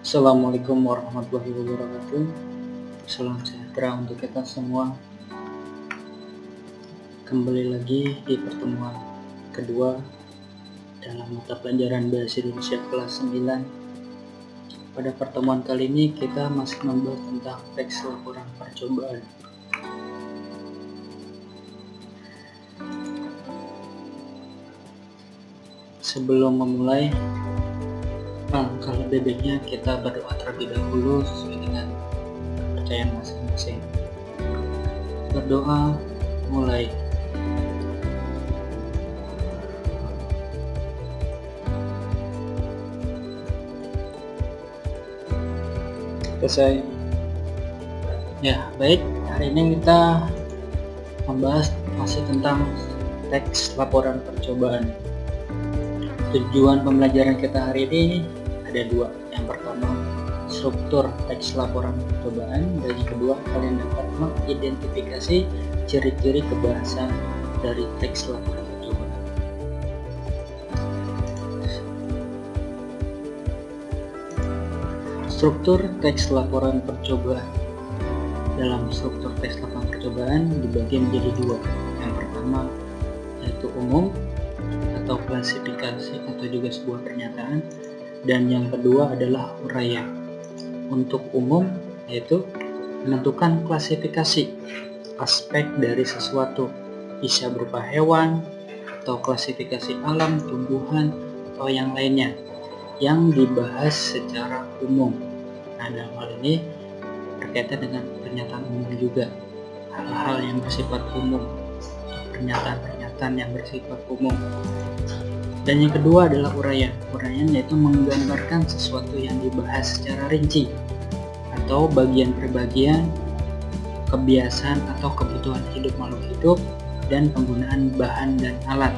Assalamualaikum warahmatullahi wabarakatuh. Salam sejahtera untuk kita semua. Kembali lagi di pertemuan kedua dalam mata pelajaran Bahasa Indonesia kelas 9. Pada pertemuan kali ini kita masih membahas tentang teks laporan percobaan. Sebelum memulai, alangkah lebih baiknya kita berdoa terlebih dahulu sesuai dengan kepercayaan masing-masing. Berdoa, mulai. Selesai. Ya, baik. Hari ini kita membahas masih tentang teks laporan percobaan. Tujuan pembelajaran kita hari ini ada dua. Yang pertama, struktur teks laporan percobaan, dan yang kedua, kalian dapat mengidentifikasi ciri-ciri kebahasaan dari teks laporan percobaan. Struktur teks laporan percobaan. Dalam struktur teks laporan percobaan dibagi menjadi dua. Yang pertama yaitu umum atau klasifikasi atau juga sebuah pernyataan, dan yang kedua adalah uraian. Untuk umum yaitu menentukan klasifikasi aspek dari sesuatu, bisa berupa hewan atau klasifikasi alam, tumbuhan atau yang lainnya yang dibahas secara umum. Nah, dalam hal ini berkaitan dengan pernyataan umum juga, hal-hal yang bersifat umum, pernyataan-pernyataan yang bersifat umum. Dan yang kedua adalah uraian. Uraian yaitu menggambarkan sesuatu yang dibahas secara rinci atau bagian per bagian, kebiasaan atau kebutuhan hidup makhluk hidup, dan penggunaan bahan dan alat,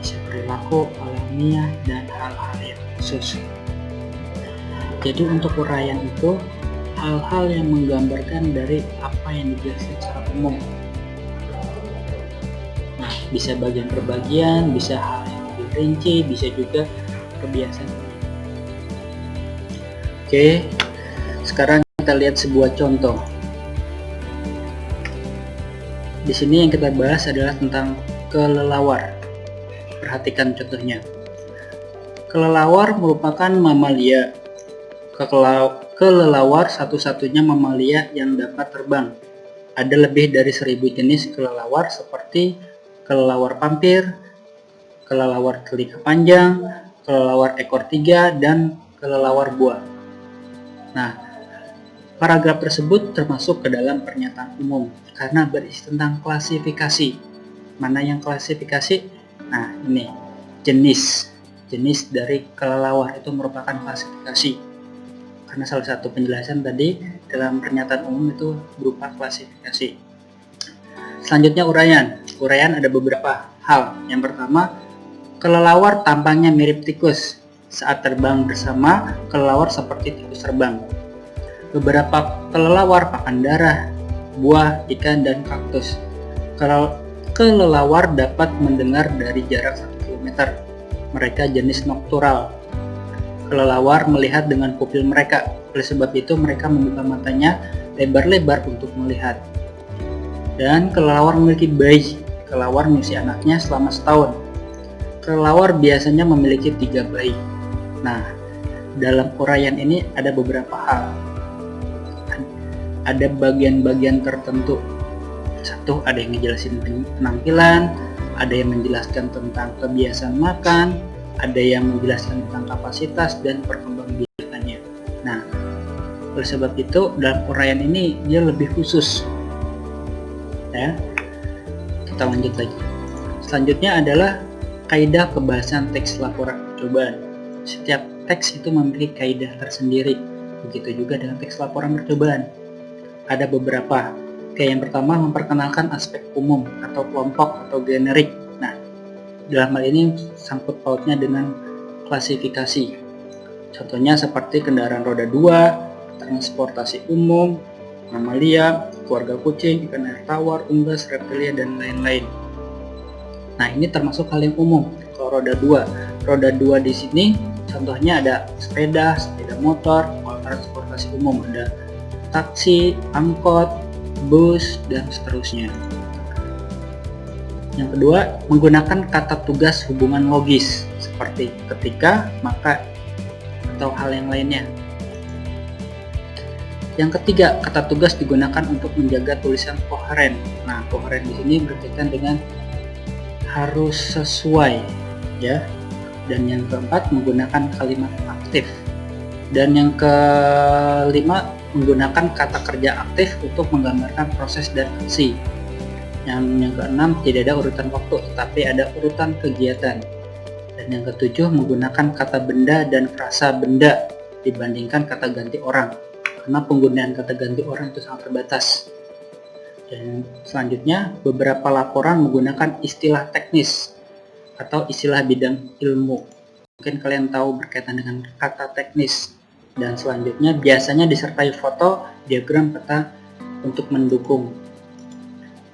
bisa perilaku alamiah dan hal-hal yang khusus. Jadi untuk uraian itu hal-hal yang menggambarkan dari apa yang dijelaskan secara umum. Nah, bisa bagian per bagian, bisa hal yang lebih rinci, bisa juga kebiasaan. Oke, sekarang kita lihat sebuah contoh. Di sini yang kita bahas adalah tentang kelelawar. Perhatikan contohnya. Kelelawar merupakan mamalia. Kelelawar satu-satunya mamalia yang dapat terbang. Ada lebih dari 1000 jenis kelelawar seperti kelelawar pampir, kelelawar telinga panjang, kelelawar ekor 3, dan kelelawar buah. Nah, paragraf tersebut termasuk ke dalam pernyataan umum karena berisi tentang klasifikasi. Mana yang klasifikasi? Nah, ini jenis dari kelelawar itu merupakan klasifikasi. Karena salah satu penjelasan tadi dalam pernyataan umum itu berupa klasifikasi. Selanjutnya uraian. Uraian ada beberapa hal. Yang pertama, kelelawar tampangnya mirip tikus. Saat terbang bersama, kelelawar seperti tikus terbang. Beberapa kelelawar makan darah, buah, ikan, dan kaktus. Kelelawar dapat mendengar dari jarak 1 km. Mereka jenis noktural. Kelelawar melihat dengan pupil mereka. Oleh sebab itu mereka membuka matanya lebar-lebar untuk melihat. Dan kelelawar memiliki bayi. Kelelawar mengisi anaknya selama setahun. Kelelawar biasanya memiliki 3 bayi. Nah, dalam uraian ini ada beberapa hal. Ada bagian-bagian tertentu. Satu, ada yang ngejelasin penampilan, ada yang menjelaskan tentang kebiasaan makan, ada yang menjelaskan tentang kapasitas dan perkembangbiakannya. Nah, oleh sebab itu dalam uraian ini dia lebih khusus. Ya, kita lanjut lagi. Selanjutnya adalah kaidah kebahasan teks laporan percobaan. Setiap teks itu memiliki kaidah tersendiri. Begitu juga dengan teks laporan percobaan. Ada beberapa. Kayak yang pertama, memperkenalkan aspek umum atau kelompok atau generik. Nah, dalam hal ini sangkut pautnya dengan klasifikasi. Contohnya seperti kendaraan roda 2, transportasi umum, mamalia, keluarga kucing, ikan air tawar, unggas, reptilia, dan lain-lain. Nah, ini termasuk hal yang umum. Kalau roda 2 di sini contohnya ada sepeda motor, transportasi umum, ada taksi, angkot, bus, dan seterusnya. Yang kedua, menggunakan kata tugas hubungan logis seperti ketika, maka, atau hal yang lainnya. Yang ketiga, kata tugas digunakan untuk menjaga tulisan koheren. Nah, koheren di sini berkaitan dengan harus sesuai, ya. Dan yang keempat, menggunakan kalimat aktif. Dan yang kelima, menggunakan kata kerja aktif untuk menggambarkan proses dan aksi. Yang keenam, tidak ada urutan waktu, tetapi ada urutan kegiatan. Dan yang ketujuh, menggunakan kata benda dan frasa benda dibandingkan kata ganti orang, karena penggunaan kata ganti orang itu sangat terbatas. Dan selanjutnya, beberapa laporan menggunakan istilah teknis atau istilah bidang ilmu. Mungkin kalian tahu berkaitan dengan kata teknis. Dan selanjutnya, biasanya disertai foto, diagram, peta untuk mendukung.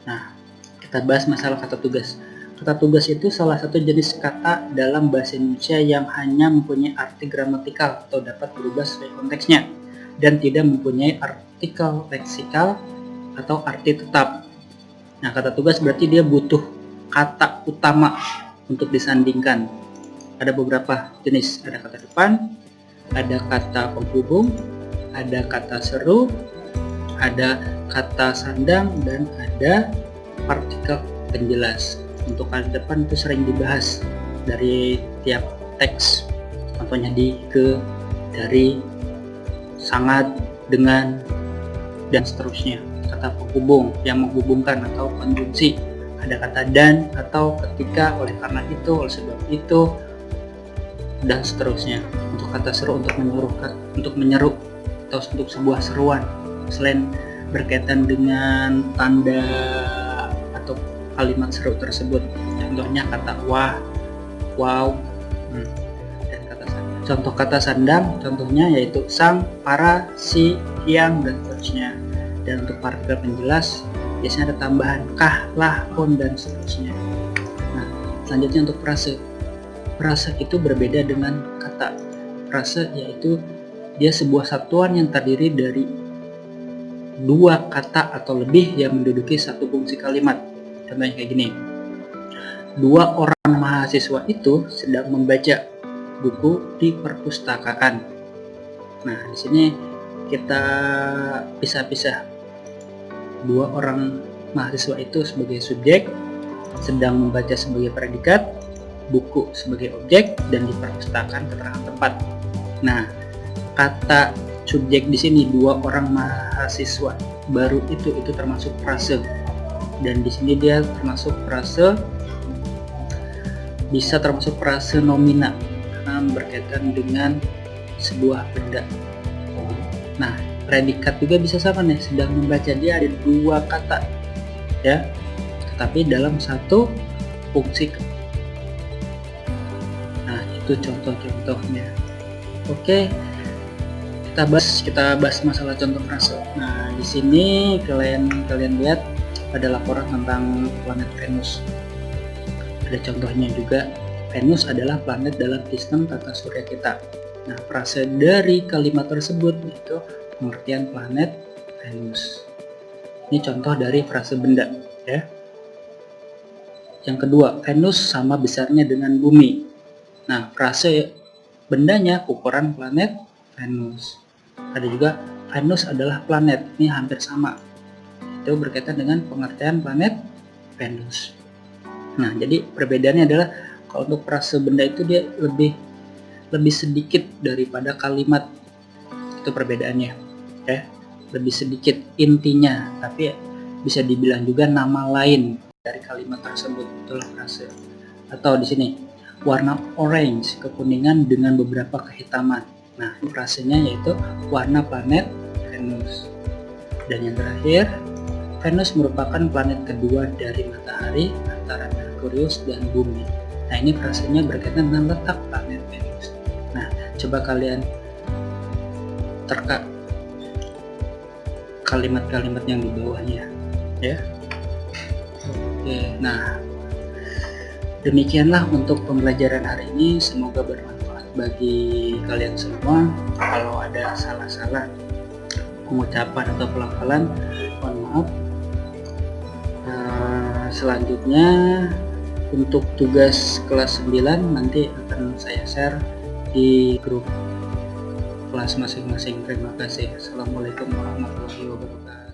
Nah, kita bahas masalah kata tugas. Kata tugas itu salah satu jenis kata dalam bahasa Indonesia yang hanya mempunyai arti gramatikal atau dapat berubah sesuai konteksnya dan tidak mempunyai artikel leksikal atau arti tetap. Nah, kata tugas berarti dia butuh kata utama untuk disandingkan. Ada beberapa jenis, ada kata depan, ada kata penghubung, ada kata seru, ada kata sandang, dan ada partikel penjelas. Untuk kata depan itu sering dibahas dari tiap teks, contohnya di, ke, dari, sangat, dengan, dan seterusnya. Kata penghubung yang menghubungkan atau konjungsi, ada kata dan atau ketika, oleh karena itu, oleh sebab itu, dan seterusnya. Untuk kata seru untuk menyeru atau untuk sebuah seruan, selain berkaitan dengan tanda atau kalimat seru tersebut, contohnya kata wah, wow, dan kata sandang. Contoh kata sandang contohnya yaitu sang, para, si, yang, dan seterusnya. Dan untuk partikel penjelas biasanya ada tambahan kah, lah, pun, dan seterusnya. Nah, selanjutnya untuk frase. Frase itu berbeda dengan kata. Frase yaitu dia sebuah satuan yang terdiri dari dua kata atau lebih yang menduduki satu fungsi kalimat. Contohnya kayak gini. Dua orang mahasiswa itu sedang membaca buku di perpustakaan. Nah, di sini kita pisah-pisah. Dua orang mahasiswa itu sebagai subjek, sedang membaca sebagai predikat, buku sebagai objek, dan di perpustakaan keterangan tempat. Nah, kata subjek di sini dua orang mahasiswa baru itu termasuk frase. Dan di sini dia termasuk frase, bisa termasuk frase nomina karena berkaitan dengan sebuah benda. Nah, predikat juga bisa sama nih, sedang membaca, dia ada dua kata, ya, tetapi dalam satu fungsi. Nah, itu contoh-contohnya. Oke, kita bahas masalah contoh frase. Nah, di sini kalian lihat ada laporan tentang planet Venus. Ada contohnya juga, Venus adalah planet dalam sistem tata surya kita. Nah, frase dari kalimat tersebut itu pengertian planet Venus. Ini contoh dari frase benda, ya. Yang kedua, Venus sama besarnya dengan bumi. Nah, frase bendanya ukuran planet Venus. Ada juga Venus adalah planet, ini hampir sama. Itu berkaitan dengan pengertian planet Venus. Nah, jadi perbedaannya adalah kalau untuk frase benda itu dia lebih sedikit daripada kalimat. Itu perbedaannya, ya. Lebih sedikit intinya, tapi bisa dibilang juga nama lain dari kalimat tersebut, itulah frase. Atau di sini warna orange, kekuningan dengan beberapa kehitaman. Nah, frasenya yaitu warna planet Venus. Dan yang terakhir, Venus merupakan planet kedua dari matahari antara Merkurius dan bumi. Nah, ini frasenya berkaitan dengan letak planet Venus. Nah, coba kalian terka kalimat-kalimat yang di bawahnya, ya. Oke, nah demikianlah untuk pembelajaran hari ini, semoga bermanfaat. bagi kalian semua. Kalau ada salah-salah pengucapan atau pelafalan, mohon maaf. Selanjutnya untuk tugas kelas 9 nanti akan saya share di grup kelas masing-masing. Terima kasih. Assalamualaikum warahmatullahi wabarakatuh.